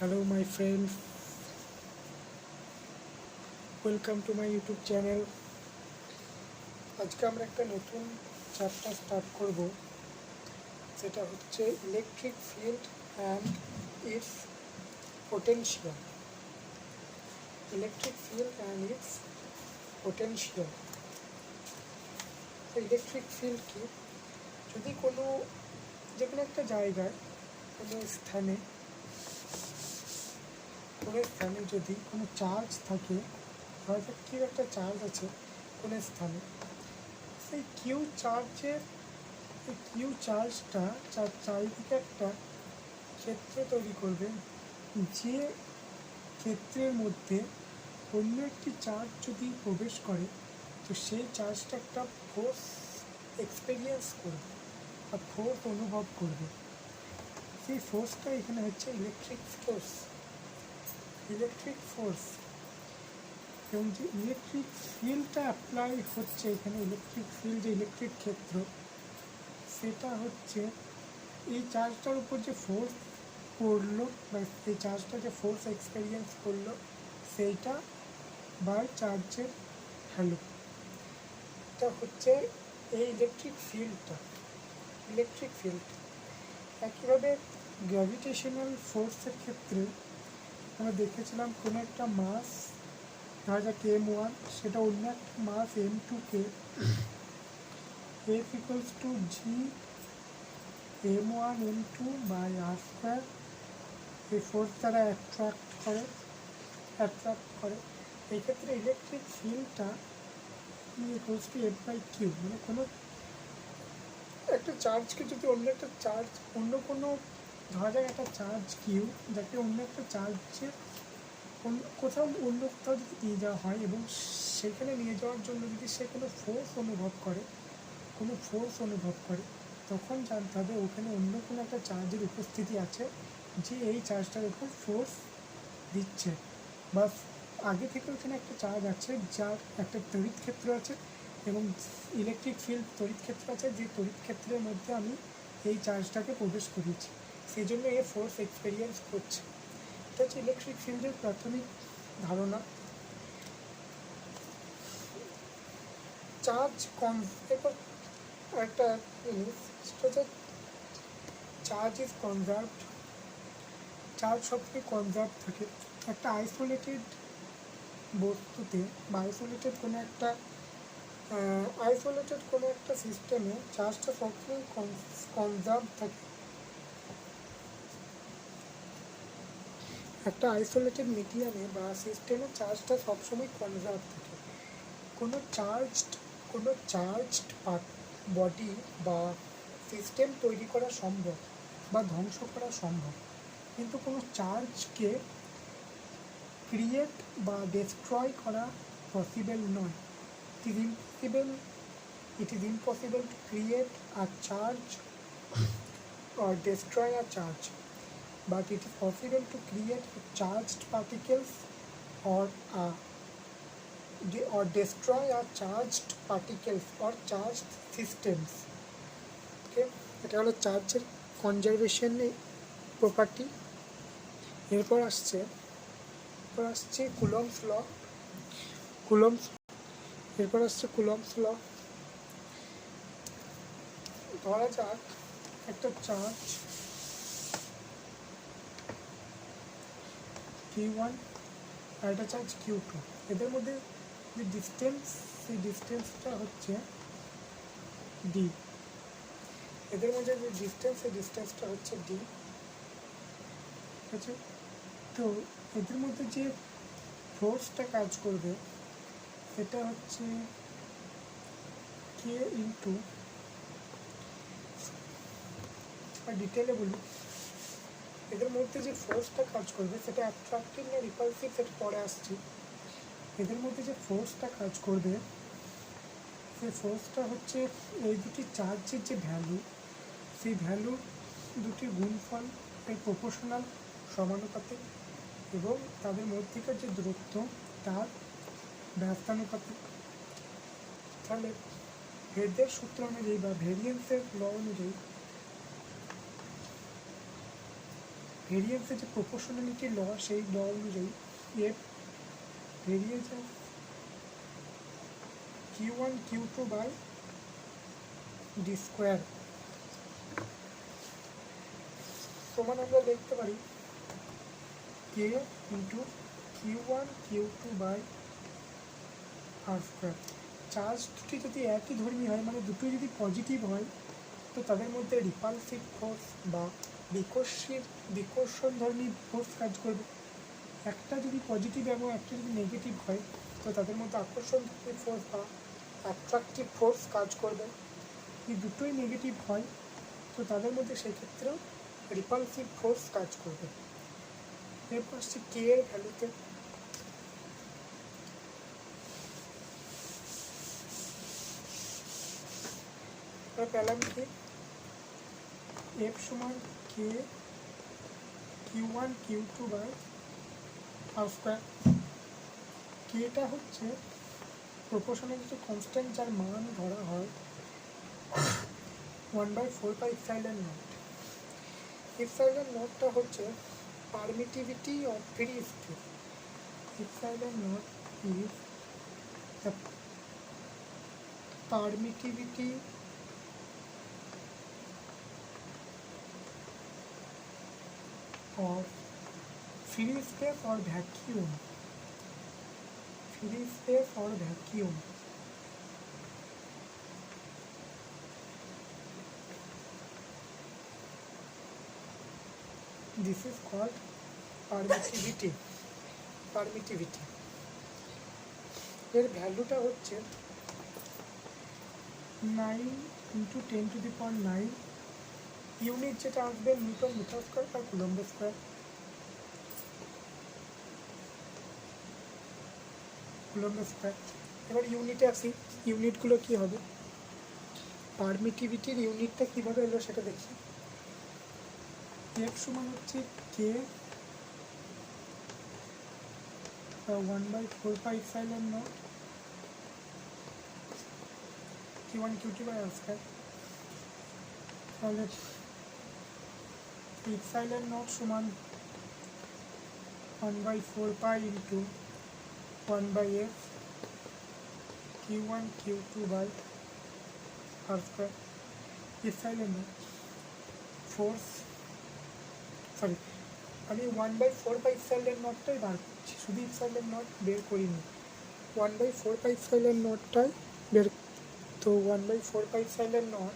Hello my friends, welcome to my YouTube channel. আজকে আমরা একটা নতুন চ্যাপ্টার স্টার্ট করব, সেটা হচ্ছে electric field and it's potential. Electric field and it's potential. Electric field কি? যদি যে কোনো একটা জায়গায় কোনো স্থানে যদি কোনো চার্জ থাকে, হয়তো কিউ একটা চার্জ আছে কোনো স্থানে, সেই কিউ চার্জটা চারিদিকে একটা ক্ষেত্র তৈরি করবে, যে ক্ষেত্রের মধ্যে অন্য একটি চার্জ যদি প্রবেশ করে তো সেই চার্জটা একটা ফোর্স এক্সপেরিয়েন্স করবে বা ফোর্স অনুভব করবে। সেই ফোর্সটা এখানে হচ্ছে ইলেকট্রিক ফোর্স। এবং যে ইলেকট্রিক ফিল্ডটা অ্যাপ্লাই হচ্ছে এখানে, ইলেকট্রিক ফিল্ড যে ইলেকট্রিক ক্ষেত্র, সেটা হচ্ছে এই চার্জটার উপর যে ফোর্স পড়লো বা এই চার্জটা যে ফোর্স এক্সপেরিয়েন্স করলো সেইটা বাই চার্জের ভ্যালু। এটা হচ্ছে এই ইলেকট্রিক ফিল্ড। একইভাবে গ্র্যাভিটেশনাল ফোর্সের ক্ষেত্রে আমরা দেখেছিলাম কোনো একটা মাস, ধরা যাক m1, সেটা অন্য একটা মাস m2কে F equals to G m1 m2 by r square এই ফোর্স দ্বারা অ্যাট্রাক্ট করে। এই ক্ষেত্রে ইলেকট্রিক ফিল্ডটা equals to F by Q. মানে কোনো একটা চার্জকে যদি ধরা যাক একটা চার্জ কিউ, যাকে অন্য একটা চার্জে কোথাও যদি নিয়ে যাওয়া হয় এবং সেখানে নিয়ে যাওয়ার জন্য যদি সে কোনো ফোর্স অনুভব করে তখন জানতে হবে ওখানে অন্য কোনো একটা চার্জের উপস্থিতি আছে যে এই চার্জটার উপর ফোর্স দিচ্ছে, বা আগে থেকে ওখানে একটা চার্জ আছে যার একটা তড়িৎ ক্ষেত্র আছে এবং ইলেকট্রিক ফিল্ড তড়িৎ ক্ষেত্র আছে, যে তড়িৎ ক্ষেত্রের মধ্যে আমি এই চার্জটাকে প্রবেশ করিয়েছি, সেই জন্য এ ফোর্স এক্সপেরিয়েন্স করছে। এটা হচ্ছে ইলেকট্রিক ফিল্ডের প্রাথমিক ধারণা। চার্জ একটা জিনিস, সেটা হচ্ছে চার্জ ইজ কনজার্ভড। চার্জ সবসময় কনজার্ভ থাকে। একটা আইসোলেটেড বস্তুতে বা আইসোলেটেড কোনো একটা সিস্টেমে চার্জটা সবসময় কনজার্ভ থাকে। একটা আইসোলেটেড মিডিয়ামে বা সিস্টেমে চার্জটা সবসময় কনজার্ভ থাকে। কোনো চার্জড বডি বা সিস্টেম তৈরি করা সম্ভব বা ধ্বংস করা সম্ভব, কিন্তু কোনো চার্জকে ক্রিয়েট বা ডেস্ট্রয় করা পসিবল নয়। It is impossible to create a charge or destroy a charge, but it is possible to create charged particles or destroy a charged particles or charged systems. Okay, এটা হলো চার্জের conservation property. এরপর আসছে Coulomb's law. ধরা যাক একটা charge Q1 আর একটা charge Q2, এদের মধ্যে যে ডিস্টেন্স, সেই ডিস্টেন্সটা হচ্ছে D। এদের মধ্যে যে ডিস্টেন্সটা হচ্ছে D। ঠিক আছে, তো এদের মধ্যে যে ফোর্সটা কাজ করবে সেটা হচ্ছে K ইন্টু, ডিটেলে বলি, এদের মধ্যে যে ফোর্সটা কাজ করবে সেটা অ্যাট্রাক্টিভ না রিপালসিভ সেটা পরে আসছি। এদের মধ্যে যে ফোর্সটা কাজ করবে সেই ফোর্সটা হচ্ছে এই দুটি চার্জের যে ভ্যালু, সেই ভ্যালু দুটির গুণফল এর প্রপোর্শনাল, সমানুপাতিক, এবং তাদের মধ্যেকার যে দূরত্ব তার ব্যস্তানুপাতিক। তাহলে ভেদের সূত্র অনুযায়ী বা ভেরিয়েন্সের ল অনুযায়ী ভেরিয়েন্সের যে প্রপোর্শনালিটি ল সেই ল অনুযায়ী F variance of Q1 Q2 by d square সমান আমরা দেখতে পারি k into Q1 Q2 by r square. Charge দুটি যদি একই ধর্মী হয়, মানে দুটোই যদি পজিটিভ হয়, তো তাদের মধ্যে রিপালসিভ ফোর্স বা বিকর্ষণধর্মী ফোর্স কাজ করবে। একটা যদি পজিটিভ এবং একটা যদি নেগেটিভ হয়, তো তাদের মধ্যে আকর্ষণধর্মী ফোর্স বা অ্যাট্রাকটিভ ফোর্স কাজ করবে। যদি দুটোই নেগেটিভ হয়, তো তাদের মধ্যে সেক্ষেত্রেও রিপালসিভ ফোর্স কাজ করবে। এরপর আসছে কে এর ভ্যালুতে। আমরা পেলাম কি এফ সমান কে Q1 Q2 by R square. কেটা হচ্ছে প্রপোর্শনালিটি কনস্ট্যান্ট, যার মান ধরা হয় 1/4πε0। ইপসাইলন নটটা হচ্ছে permittivity of free space. Epsilon not is the permittivity of free space or vacuum. Free space or vacuum. This is called permittivity. এর ভ্যালুটা হচ্ছে 9 × 10⁹ ইউনিট যেটা আসবে নিউটন মিটার স্কোয়ার আর কুলম্ব স্কোয়ার। এবার ইউনিটে আসি, ইউনিটগুলো কি হবে। পারমিটিভিটির ইউনিটটা কীভাবে এলো সেটা দেখি। এফ সমান হচ্ছে K 1/4πε0 Q1 Q2 by R square. তাহলে ইপসাইলন নট সমান 1/4π into 1/f Q1 Q2 by R square. Epsilon naught force, sorry আমি 1/4πε0টাই বার করছি, শুধু ইপসাইলন নট বের করিনি, 1/4πε0টাই বের। তো 1/4πε0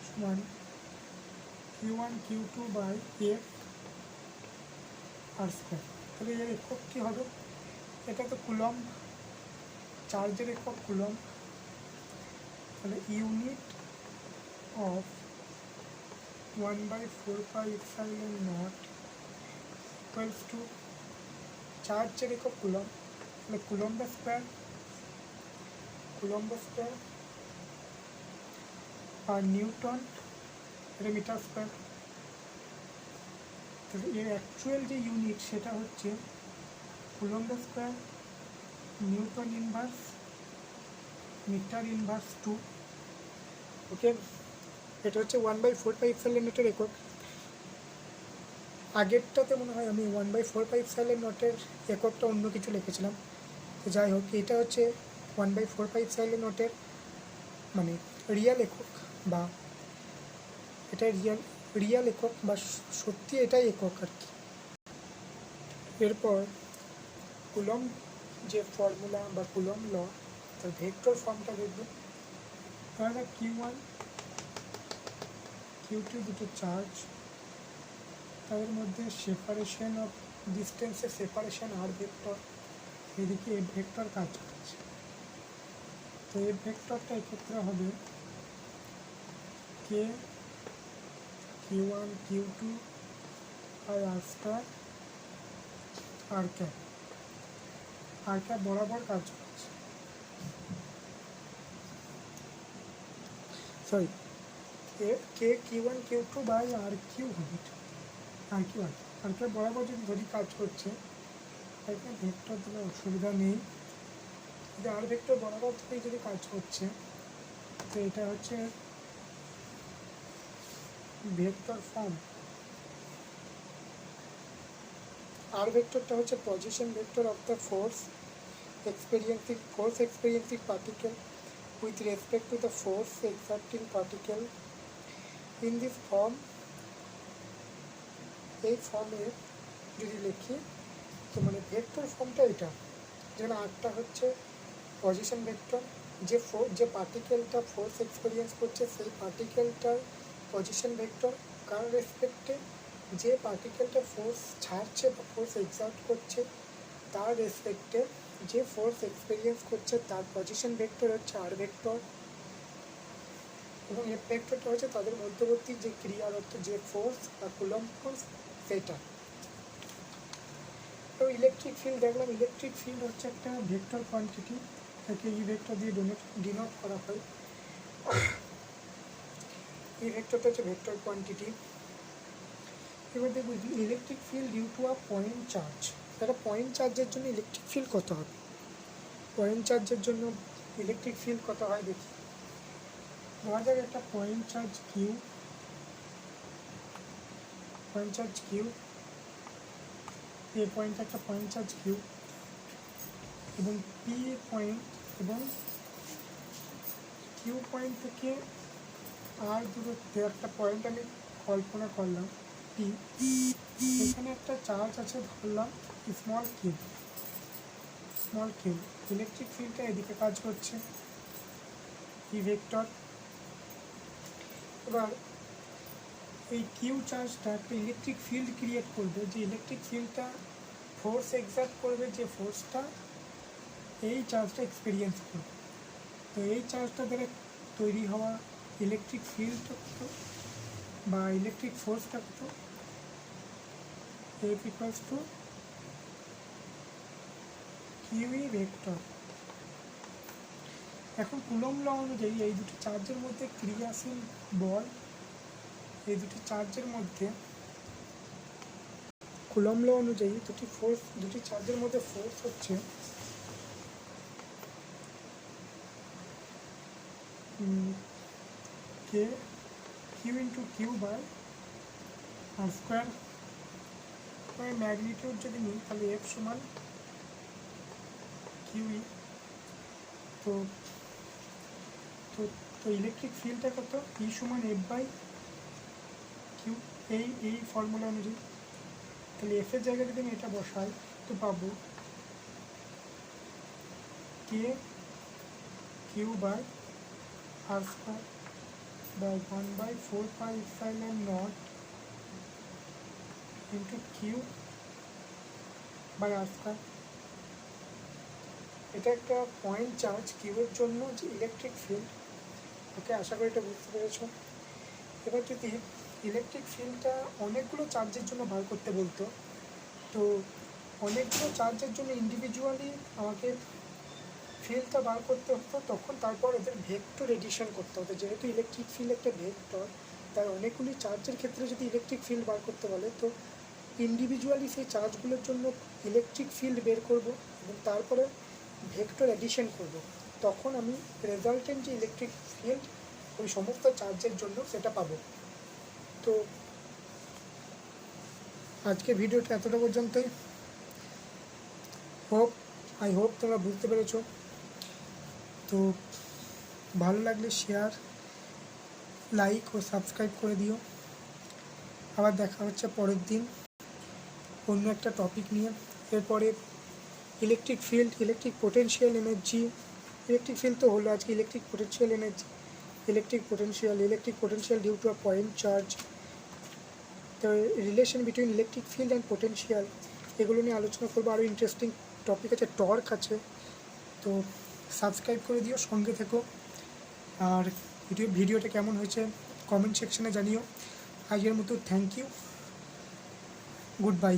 সমান Q1 Q2 by f R square. তাহলে এর একক কী হবে, এটা তো কুলম্ব, চার্জের একক কুলম্ব। তাহলে ইউনিট অফ 1/4πε0 ইকুয়ালস টু চার্জের একক কুলম্ব। তাহলে কুলম্ব স্কোয়ার আর নিউটন এটা মিটার স্কোয়ার। তাহলে এর অ্যাকচুয়াল যে ইউনিট সেটা হচ্ছে coulomb square newton inverse metre inverse 2। Okay, এটা হচ্ছে 1/4πε0 একক। আগেরটাতে মনে হয় আমি 1/4πε0 এককটা অন্য কিছু লিখেছিলাম। তো যাই হোক, এটা হচ্ছে 1/4πε0 মানে রিয়াল একক, বা এটা রিয়াল একক, বা সত্যি এটাই একক আর কি। এরপর কুলম্ব যে ফর্মুলা বা কুলম্ব ল, তার ভেক্টর ফর্মটা দেখব। তাহলে Q1 Q2 দুটো চার্জ, তাদের মধ্যে সেপারেশন অফ ডিস্টেন্সের সেপারেশন আর ভেক্টর, এদিকে এফ ভেক্টর কাজ করছে। তো এফ ভেক্টরটা এক্ষেত্রে হবে কে Q1 Q2 আর আর স্কোয়ার আর ক্যাপ বরাবর কাজ করছে। Sorry, K Q1 Q2 by R Q হবে, আর ক্যাপ বরাবর যদি কাজ করছে, এখানে ভেক্টর দিলে অসুবিধা নেই। যদি আর ভেক্টর বরাবর থেকেই যদি কাজ করছে, তো এটা হচ্ছে ভেক্টর ফর্ম। আর ভেক্টরটা হচ্ছে position vector of the force experiencing particle with respect to the force exerting particle in this form। এই ফর্মে যদি লিখি তো মানে ভেক্টর ফর্মটা এটা, যেখানে আরটা হচ্ছে পজিশন ভেক্টর, যে পার্টিকেলটা ফোর্স এক্সপেরিয়েন্স করছে সেই পার্টিকেলটার পজিশন ভেক্টর, কার রেসপেক্টে যে পার্টিকেলটা ফোর্স ছাড়ছে বা ফোর্স এক্সার্ট করছে তার রেসপেক্টে যে ফোর্স এক্সপেরিয়েন্স করছে তার পজিশন ভেক্টর হচ্ছে আর ভেক্টর, এবং এফ ভেক্টরটা হচ্ছে তাদের মধ্যবর্তী যে ক্রিয়ারত যে ফোর্স বা কুলম্ব ফোর্স সেটা। তো ইলেকট্রিক ফিল্ড দেখলাম, ইলেকট্রিক ফিল্ড হচ্ছে একটা ভেক্টর কোয়ান্টিটি, তাকে ই ভেক্টর দিয়ে ডিনোট করা হয়। এই ভেক্টরটা হচ্ছে ভেক্টর কোয়ান্টিটি। এবার দেখব electric field due to a point charge. একটা পয়েন্ট চার্জের জন্য ইলেকট্রিক ফিল্ড কত হবে, পয়েন্ট চার্জের জন্য ইলেকট্রিক ফিল্ড কত হয় দেখি। ধরা যাক একটা পয়েন্ট চার্জ কিউ, এ পয়েন্ট একটা পয়েন্ট চার্জ কিউ এবং পি পয়েন্ট এবং কিউ পয়েন্ট থেকে আর দূরত্বে একটা পয়েন্ট আমি কল্পনা করলাম পি, এখানে একটা চার্জ আছে ধরলাম স্মল কিউ। ইলেকট্রিক ফিল্ডটা এদিকে কাজ করছে ই ভেক্টর। এবার এই কিউ চার্জটা একটা ইলেকট্রিক ফিল্ড ক্রিয়েট করবে, যে ইলেকট্রিক ফিল্ডটা ফোর্স এক্সার্ট করবে, যে ফোর্সটা এই চার্জটা এক্সপিরিয়েন্স করবে। তো এই চার্জটা দ্বারা তৈরি হওয়া ইলেকট্রিক ফিল্ডটা কত বা ইলেকট্রিক ফোর্সটা কত, F equals to kiwi vector. এখন কুলম্ব ল অনুযায়ী এই দুটি চার্জের মধ্যে ক্রিয়াশীল বল, এই দুটি চার্জের মধ্যে কুলম্ব ল অনুযায়ী দুটি চার্জের মধ্যে ফোর্স হচ্ছে K Q into Q by R square. Magnitude যদি নিই তাহলে এফ সমান কিউই। তো তো তো ইলেকট্রিক ফিল্ডটা কত, ই সমান এফ বাই কিউ, এই ফর্মুলা অনুযায়ী। তাহলে এফের জায়গায় যদি আমি এটা বসাই তো পাবো K Q by R square by 1/4πε0 into Q by R square. এটা একটা পয়েন্ট চার্জ কিউয়ের জন্য যে ইলেকট্রিক ফিল্ড। ওকে, আশা করি এটা বুঝতে পেরেছ। এবার যদি ইলেকট্রিক ফিল্ডটা অনেকগুলো চার্জের জন্য বার করতে বলতো, তো অনেকগুলো চার্জের জন্য ইন্ডিভিজুয়ালি আমাকে ফিল্ডটা বার করতে হতো, তখন তারপর ওদের ভেক্টর এডিশন করতে হতো। যেহেতু ইলেকট্রিক ফিল্ড একটা ভেক্টর, তাই অনেকগুলি চার্জের ক্ষেত্রে যদি ইলেকট্রিক ফিল্ড বার করতে বলে তো ইন্ডিভিজুয়ালি সেই চার্জগুলোর জন্য ইলেকট্রিক ফিল্ড বের করব এবং তারপরে ভেক্টর এডিশন করব, তখন আমি রেজাল্টেন্ট যে ইলেকট্রিক ফিল্ড ওই সমস্ত চার্জের জন্য সেটা পাবো। তো আজকে ভিডিওটা এতটা পর্যন্তই। আই হোপ তোমরা বুঝতে পেরেছো। তো ভালো লাগলে শেয়ার, লাইক ও সাবস্ক্রাইব করে দিও। আবার দেখা হচ্ছে পরের দিন অন্য একটা টপিক নিয়ে। এরপরে electric field, electric potential energy, electric field তো হলো, আজকে electric potential energy, electric potential due to a point charge, the relation between electric field and potential, এগুলো নিয়ে আলোচনা করবো। আরও ইন্টারেস্টিং টপিক আছে, টর্ক আছে। তো সাবস্ক্রাইব করে দিও, সঙ্গে থেকো। আর ভিডিওটা কেমন হয়েছে কমেন্ট সেকশনে জানিও। আজকের মতো থ্যাংক ইউ, গুড বাই।